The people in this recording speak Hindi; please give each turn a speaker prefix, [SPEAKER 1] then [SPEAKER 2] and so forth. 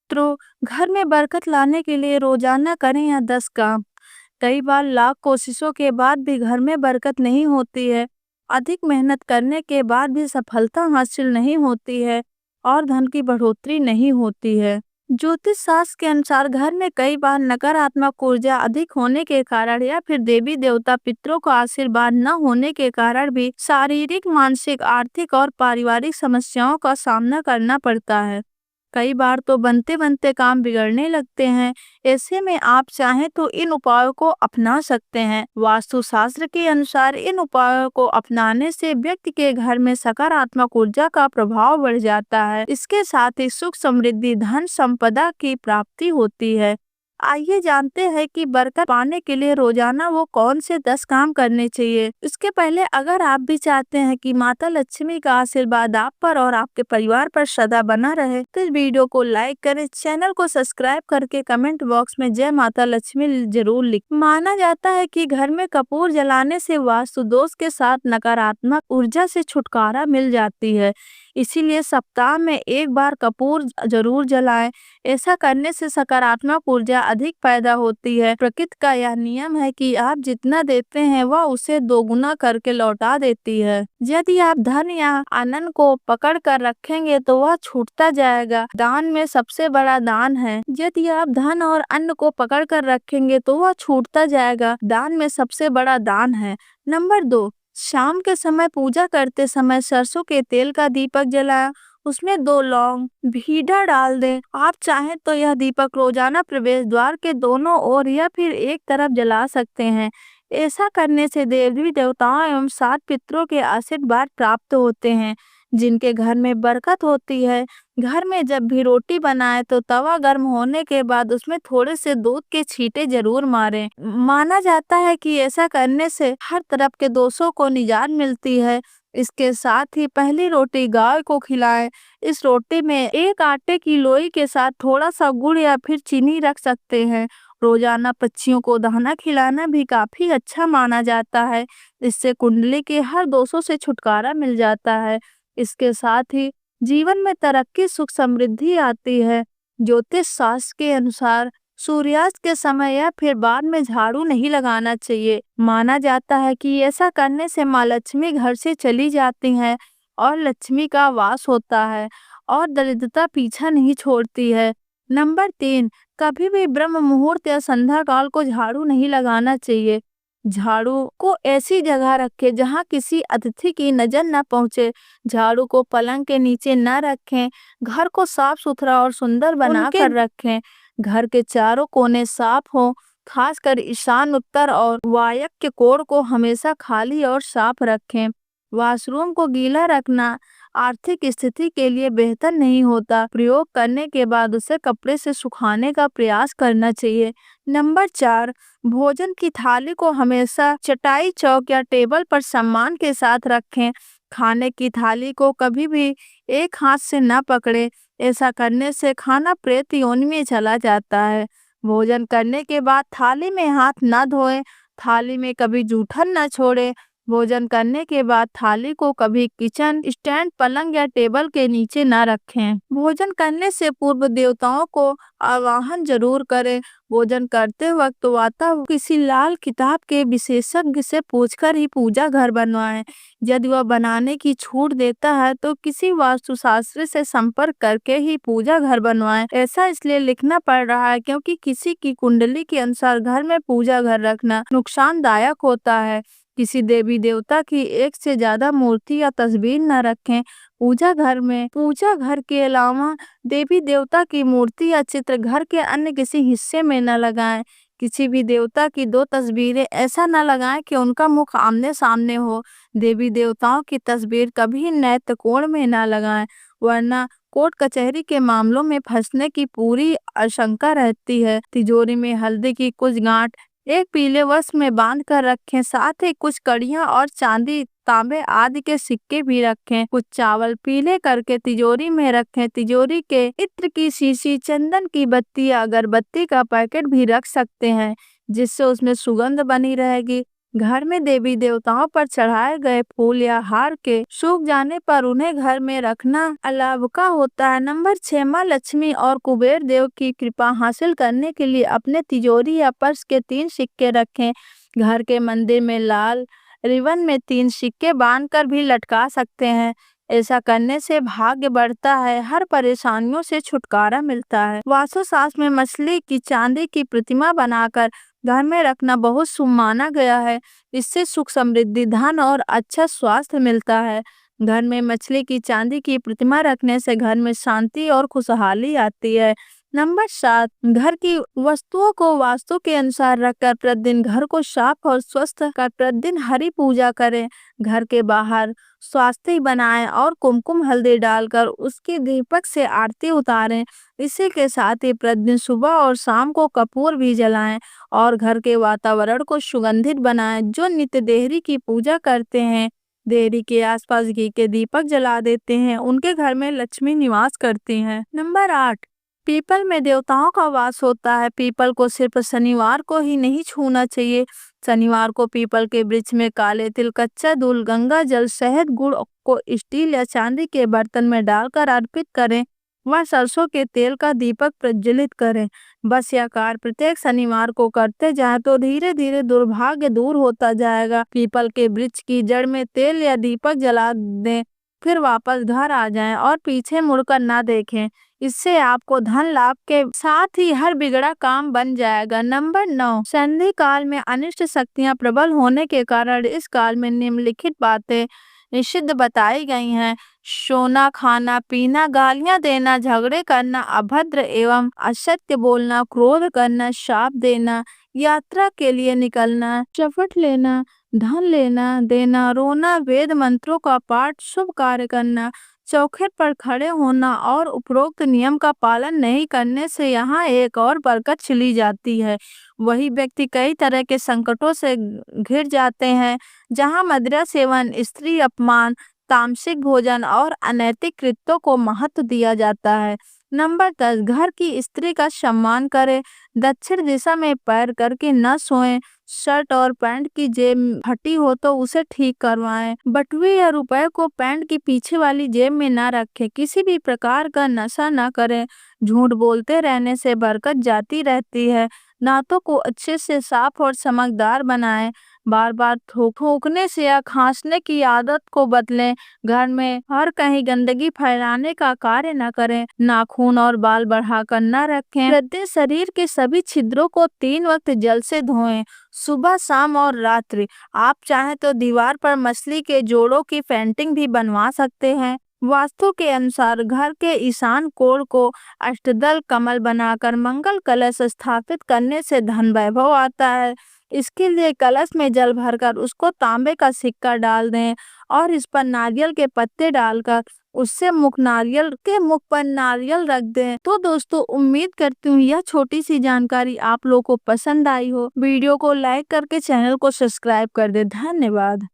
[SPEAKER 1] मित्रों, घर में बरकत लाने के लिए रोजाना करें या 10 काम। कई बार लाख कोशिशों के बाद भी घर में बरकत नहीं होती है। अधिक मेहनत करने के बाद भी सफलता हासिल नहीं होती है और धन की बढ़ोतरी नहीं होती है। ज्योतिष शास्त्र के अनुसार घर में कई बार नकारात्मक ऊर्जा अधिक होने के कारण या फिर देवी देवता पितरों का आशीर्वाद न होने के कारण भी शारीरिक, मानसिक, आर्थिक और पारिवारिक समस्याओं का सामना करना पड़ता है। कई बार तो बनते बनते काम बिगड़ने लगते हैं। ऐसे में आप चाहें तो इन उपायों को अपना सकते हैं। वास्तुशास्त्र के अनुसार इन उपायों को अपनाने से व्यक्ति के घर में सकारात्मक ऊर्जा का प्रभाव बढ़ जाता है। इसके साथ ही सुख, समृद्धि, धन संपदा की प्राप्ति होती है। आइए जानते हैं कि बरकत पाने के लिए रोजाना वो कौन से 10 काम करने चाहिए। इसके पहले अगर आप भी चाहते हैं कि माता लक्ष्मी का आशीर्वाद आप पर और आपके परिवार पर सदा बना रहे, तो इस वीडियो को लाइक करें, चैनल को सब्सक्राइब करके कमेंट बॉक्स में जय माता लक्ष्मी जरूर लिखें। माना जाता है कि घर में कपूर जलाने से वास्तु दोष के साथ नकारात्मक ऊर्जा से छुटकारा मिल जाती है। इसीलिए सप्ताह में एक बार कपूर जरूर जलाएं। ऐसा करने से सकारात्मक ऊर्जा अधिक पैदा होती है। प्रकृति का यह नियम है कि आप जितना देते हैं वह उसे दोगुना करके लौटा देती है। यदि आप धन या आनंद को पकड़ कर रखेंगे तो वह छूटता जाएगा। दान में सबसे बड़ा दान है। यदि आप धन और अन्न को पकड़ कर रखेंगे तो वह छूटता जाएगा। दान में सबसे बड़ा दान है। नंबर 2, शाम के समय पूजा करते समय सरसों के तेल का दीपक जलाएं। उसमें 2 लौंग, भीड़ा डाल दें। आप चाहें तो यह दीपक रोजाना प्रवेश द्वार के दोनों ओर या फिर एक तरफ जला सकते हैं। ऐसा करने से देवी देवताओं एवं 7 पितरों के आशीर्वाद प्राप्त होते हैं, जिनके घर में बरकत होती है। घर में जब भी रोटी बनाए तो तवा गर्म होने के बाद उसमें थोड़े से दूध के छींटे जरूर मारें। माना जाता है कि ऐसा करने से हर तरफ के दोषों को निजात मिलती है। इसके साथ ही पहली रोटी गाय को खिलाएं। इस रोटी में एक आटे की लोई के साथ थोड़ा सा गुड़ या फिर चीनी रख सकते हैं। रोजाना पक्षियों को दाना खिलाना भी काफी अच्छा माना जाता है। इससे कुंडली के हर दोषों से छुटकारा मिल जाता है। इसके साथ ही जीवन में तरक्की, सुख, समृद्धि आती है। ज्योतिष शास्त्र के अनुसार सूर्यास्त के समय या फिर बाद में झाड़ू नहीं लगाना चाहिए। माना जाता है कि ऐसा करने से माँ लक्ष्मी घर से चली जाती हैं और लक्ष्मी का वास होता है और दरिद्रता पीछा नहीं छोड़ती है। नंबर 3, कभी भी ब्रह्म मुहूर्त या संध्या काल को झाड़ू नहीं लगाना चाहिए। झाड़ू को ऐसी जगह रखें जहां किसी अतिथि की नजर न पहुंचे। झाड़ू को पलंग के नीचे न रखें। घर को साफ सुथरा और सुंदर बना कर रखें। घर के चारों कोने साफ हो, खासकर ईशान, उत्तर और वायव्य कोण को हमेशा खाली और साफ रखें। वॉशरूम को गीला रखना आर्थिक स्थिति के लिए बेहतर नहीं होता। प्रयोग करने के बाद उसे कपड़े से सुखाने का प्रयास करना चाहिए। नंबर 4, भोजन की थाली को हमेशा चटाई, चौक या टेबल पर सम्मान के साथ रखें। खाने की थाली को कभी भी एक हाथ से न पकड़े। ऐसा करने से खाना प्रेत योनि में चला जाता है। भोजन करने के बाद थाली में हाथ न धोएं। थाली में कभी जूठन न छोड़ें। भोजन करने के बाद थाली को कभी किचन स्टैंड, पलंग या टेबल के नीचे न रखें। भोजन करने से पूर्व देवताओं को आवाहन जरूर करें। भोजन करते वक्त किसी लाल किताब के विशेषज्ञ से पूछकर ही पूजा घर बनवाएं। यदि वह बनाने की छूट देता है तो किसी वास्तुशास्त्री से संपर्क करके ही पूजा घर बनवाएं। ऐसा इसलिए लिखना पड़ रहा है क्योंकि किसी की कुंडली के अनुसार घर में पूजा घर रखना नुकसानदायक होता है। किसी देवी देवता की एक से ज्यादा मूर्ति या तस्वीर न रखें। पूजा घर में पूजा घर के अलावा देवी देवता की मूर्ति या चित्र घर के अन्य किसी हिस्से में न लगाएं। किसी भी देवता की 2 तस्वीरें ऐसा न लगाएं कि उनका मुख आमने सामने हो। देवी देवताओं की तस्वीर कभी नैत्य कोण में न लगाएं, वरना कोर्ट कचहरी के मामलों में फंसने की पूरी आशंका रहती है। तिजोरी में हल्दी की कुछ गांठ एक पीले वस्त्र में बांध कर रखें। साथ ही कुछ कड़ियां और चांदी, तांबे आदि के सिक्के भी रखें। कुछ चावल पीले करके तिजोरी में रखें। तिजोरी के इत्र की शीशी, चंदन की बत्ती या अगरबत्ती का पैकेट भी रख सकते हैं, जिससे उसमें सुगंध बनी रहेगी। घर में देवी देवताओं पर चढ़ाए गए फूल या हार के सूख जाने पर उन्हें घर में रखना अलाभ का होता है। नंबर 6, माँ लक्ष्मी और कुबेर देव की कृपा हासिल करने के लिए अपने तिजोरी या पर्स के 3 सिक्के रखें। घर के मंदिर में लाल रिबन में 3 सिक्के बांधकर भी लटका सकते हैं। ऐसा करने से भाग्य बढ़ता है, हर परेशानियों से छुटकारा मिलता है। वास्तुशास्त्र में मछली की चांदी की प्रतिमा बनाकर घर में रखना बहुत शुभ माना गया है। इससे सुख समृद्धि धन और अच्छा स्वास्थ्य मिलता है। घर में मछली की चांदी की प्रतिमा रखने से घर में शांति और खुशहाली आती है। नंबर 7, घर की वस्तुओं को वास्तु के अनुसार रखकर प्रतिदिन घर को साफ और स्वस्थ कर प्रतिदिन हरी पूजा करें। घर के बाहर स्वास्तिक बनाएं और कुमकुम हल्दी डालकर उसकी दीपक से आरती उतारें। इसी के साथ ही प्रतिदिन सुबह और शाम को कपूर भी जलाएं और घर के वातावरण को सुगंधित बनाएं। जो नित्य देहरी की पूजा करते हैं, देहरी के आसपास घी के दीपक जला देते हैं, उनके घर में लक्ष्मी निवास करती हैं। नंबर 8, पीपल में देवताओं का वास होता है। पीपल को सिर्फ शनिवार को ही नहीं छूना चाहिए। शनिवार को पीपल के वृक्ष में काले तिल, कच्चा दूध, गंगा जल, शहद, गुड़ को स्टील या चांदी के बर्तन में डालकर अर्पित करें। वह सरसों के तेल का दीपक प्रज्वलित करें। बस यह कार्य प्रत्येक शनिवार को करते जाएं तो धीरे धीरे दुर्भाग्य दूर होता जाएगा। पीपल के वृक्ष की जड़ में तेल या दीपक जला दें, फिर वापस घर आ जाएं और पीछे मुड़कर ना देखें। इससे आपको धन लाभ के साथ ही हर बिगड़ा काम बन जाएगा। नंबर 9, संधि काल में अनिष्ट शक्तियां प्रबल होने के कारण इस काल में निम्नलिखित बातें निषिद्ध बताई गई हैं। सोना, खाना पीना, गालियां देना, झगड़े करना, अभद्र एवं असत्य बोलना, क्रोध करना, शाप देना, यात्रा के लिए निकलना, शपथ लेना, धन लेना देना, रोना, वेद मंत्रों का पाठ, शुभ कार्य करना, चौखट पर खड़े होना और उपरोक्त नियम का पालन नहीं करने से यहाँ एक और बरकत चली जाती है। वही व्यक्ति कई तरह के संकटों से घिर जाते हैं, जहाँ मदिरा सेवन, स्त्री अपमान, तामसिक भोजन और अनैतिक कृत्यों को महत्व दिया जाता है। नंबर 10, घर की स्त्री का सम्मान करें। दक्षिण दिशा में पैर करके न सोएं। शर्ट और पैंट की जेब फटी हो तो उसे ठीक करवाएं। बटुए या रुपए को पैंट की पीछे वाली जेब में न रखें। किसी भी प्रकार का नशा न करें। झूठ बोलते रहने से बरकत जाती रहती है। दांतों को अच्छे से साफ और चमकदार बनाएं। बार बार थूकने से या खांसने की आदत को बदलें। घर में हर कहीं गंदगी फैलाने का कार्य न करें। नाखून और बाल बढ़ाकर न रखें। प्रतिदिन शरीर के सभी छिद्रों को 3 वक्त जल से धोएं, सुबह, शाम और रात्रि। आप चाहें तो दीवार पर मछली के जोड़ों की पेंटिंग भी बनवा सकते हैं। वास्तु के अनुसार घर के ईशान कोण को अष्टदल कमल बनाकर मंगल कलश स्थापित करने से धन वैभव आता है। इसके लिए कलश में जल भरकर उसको तांबे का सिक्का डाल दें और इस पर नारियल के पत्ते डालकर उससे मुख पर नारियल रख दें। तो दोस्तों, उम्मीद करती हूँ यह छोटी सी जानकारी आप लोगों को पसंद आई हो। वीडियो को लाइक करके चैनल को सब्सक्राइब कर दे। धन्यवाद।